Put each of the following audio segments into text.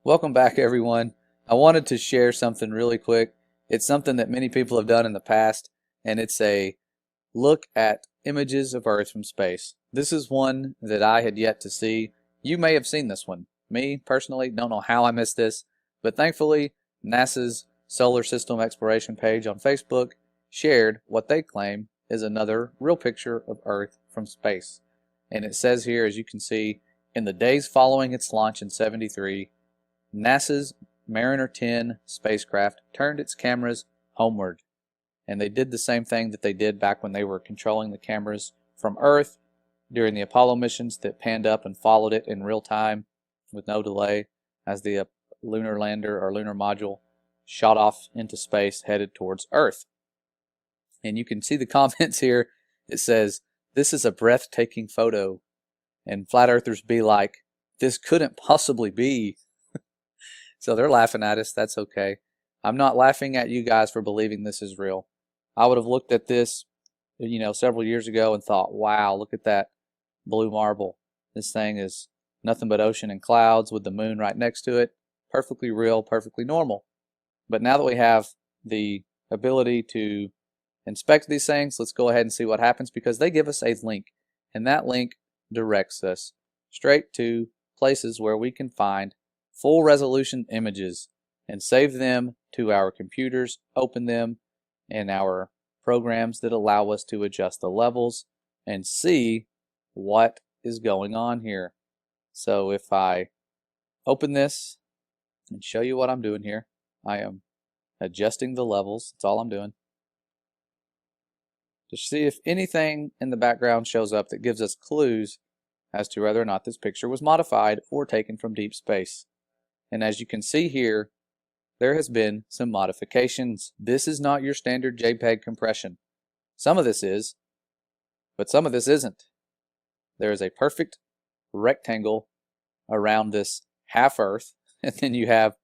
Welcome back, everyone. I wanted to share something really quick. It's something that many people have done in the past, and it's a look at images of Earth from space. This is one that I had yet to see. You may have seen this one. Me, personally, don't know how I missed this, but thankfully, NASA's Solar System Exploration page on Facebook shared what they claim is another real picture of Earth from space. And it says here, as you can see, in the days following its launch in '73, NASA's Mariner 10 spacecraft turned its cameras homeward. And they did the same thing that they did back when they were controlling the cameras from Earth during the Apollo missions that panned up and followed it in real time with no delay as the lunar lander or lunar module shot off into space headed towards Earth. And you can see the comments here. It says, "This is a breathtaking photo." And flat earthers be like, "This couldn't possibly be." So they're laughing at us. That's okay. I'm not laughing at you guys for believing this is real. I would have looked at this, several years ago and thought, wow, look at that blue marble. This thing is nothing but ocean and clouds with the moon right next to it. Perfectly real, perfectly normal. But now that we have the ability to inspect these things, let's go ahead and see what happens, because they give us a link. And that link directs us straight to places where we can find full resolution images and save them to our computers, open them in our programs that allow us to adjust the levels and see what is going on here. So if I open this and show you what I'm doing here, I am adjusting the levels. That's all I'm doing. To see if anything in the background shows up that gives us clues as to whether or not this picture was modified or taken from deep space. And as you can see here, there has been some modifications. This is not your standard JPEG compression. Some of this is, but some of this isn't. There is a perfect rectangle around this half Earth, and then you have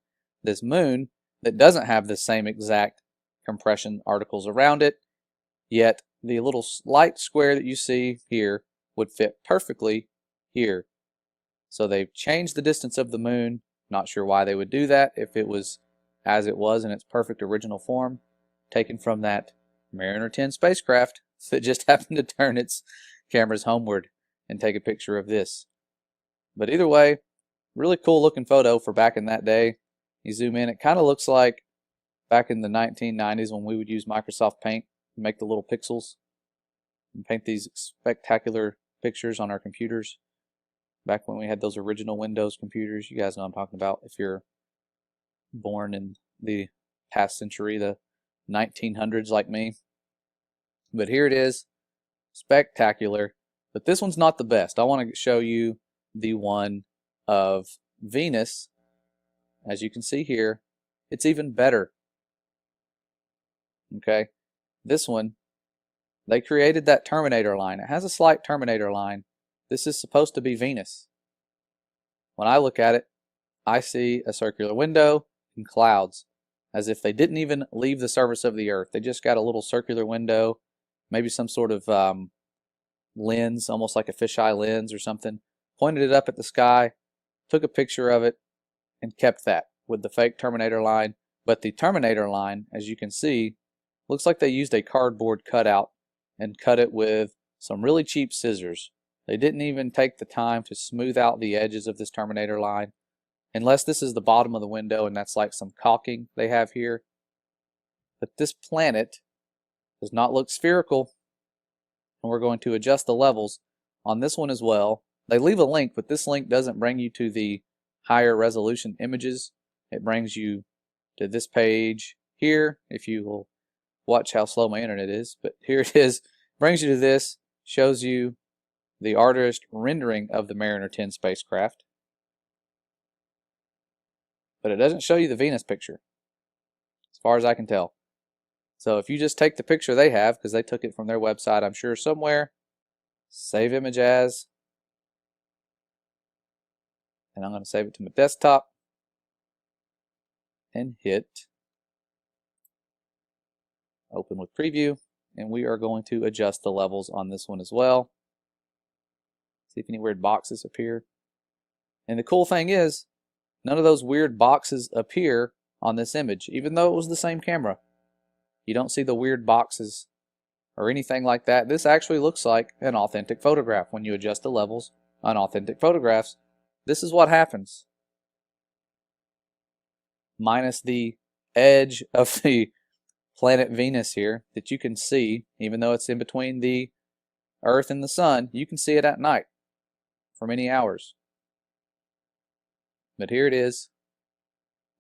this moon that doesn't have the same exact compression articles around it, yet the little light square that you see here would fit perfectly here. So they've changed the distance of the moon. Not sure why they would do that if it was as it was in its perfect original form, taken from that Mariner 10 spacecraft that just happened to turn its cameras homeward and take a picture of this. But either way, really cool looking photo for back in that day. You zoom in, it kind of looks like back in the 1990s when we would use Microsoft Paint to make the little pixels and paint these spectacular pictures on our computers. Back when we had those original Windows computers. You guys know what I'm talking about if you're born in the past century, the 1900s like me. But here it is, spectacular. But this one's not the best. I want to show you the one of Venus. As you can see here, it's even better. Okay, this one, they created that Terminator line. It has a slight Terminator line. This is supposed to be Venus. When I look at it, I see a circular window and clouds, as if they didn't even leave the surface of the Earth. They just got a little circular window, maybe some sort of lens, almost like a fisheye lens or something, pointed it up at the sky, took a picture of it, and kept that with the fake Terminator line. But the Terminator line, as you can see, looks like they used a cardboard cutout and cut it with some really cheap scissors. They didn't even take the time to smooth out the edges of this Terminator line, unless this is the bottom of the window and that's like some caulking they have here. But this planet does not look spherical, and we're going to adjust the levels on this one as well. They leave a link, but this link doesn't bring you to the higher resolution images. It brings you to this page here, if you will watch how slow my internet is. But here it is, brings you to this, shows you the artist rendering of the Mariner 10 spacecraft. But it doesn't show you the Venus picture, as far as I can tell. So if you just take the picture they have, because they took it from their website, I'm sure somewhere, save image as, and I'm going to save it to my desktop, and hit open with preview, and we are going to adjust the levels on this one as well. See if any weird boxes appear. And the cool thing is, None of those weird boxes appear on this image, even though it was the same camera. You don't see the weird boxes or anything like that. This actually looks like an authentic photograph. When you adjust the levels on authentic photographs, this is what happens. Minus the edge of the planet Venus here that you can see, even though it's in between the Earth and the Sun, you can see it at night for many hours. But here it is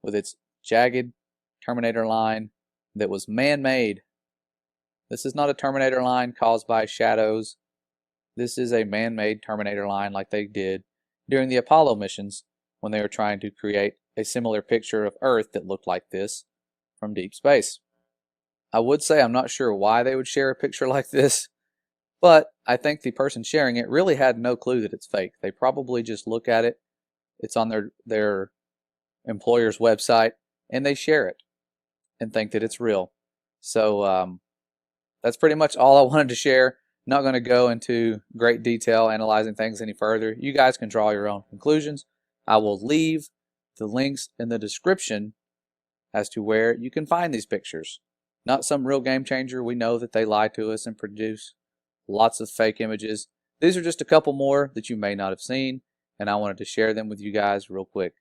with its jagged Terminator line that was man-made. This is not a Terminator line caused by shadows. This is a man-made Terminator line like they did during the Apollo missions when they were trying to create a similar picture of Earth that looked like this from deep space. I would say I'm not sure why they would share a picture like this, but I think the person sharing it really had no clue that it's fake. They probably just look at it. It's on their employer's website, and they share it and think that it's real. So that's pretty much all I wanted to share. Not going to go into great detail analyzing things any further. You guys can draw your own conclusions. I will leave the links in the description as to where you can find these pictures. Not some real game changer. We know that they lie to us and produce lots of fake images. These are just a couple more that you may not have seen, and I wanted to share them with you guys real quick.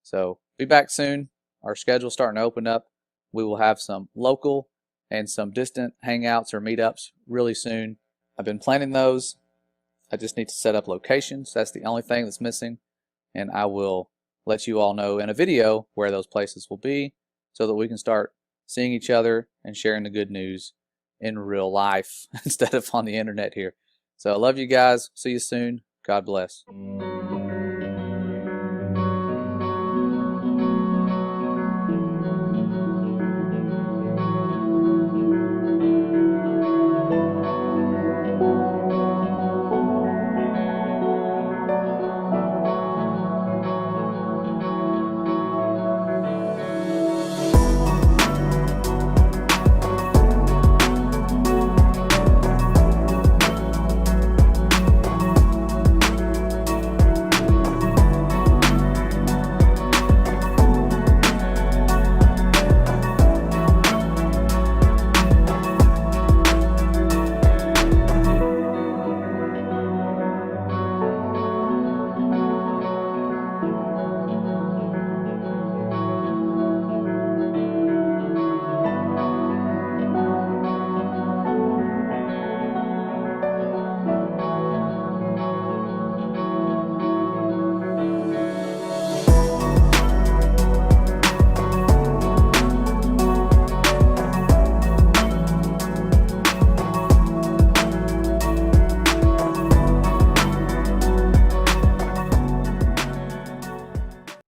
So be back soon. Our schedule's starting to open up. We will have some local and some distant hangouts or meetups really soon. I've been planning those. I just need to set up locations. That's the only thing that's missing, and I will let you all know in a video where those places will be so that we can start seeing each other and sharing the good news in real life instead of on the internet here. So I love you guys. See you soon. God bless.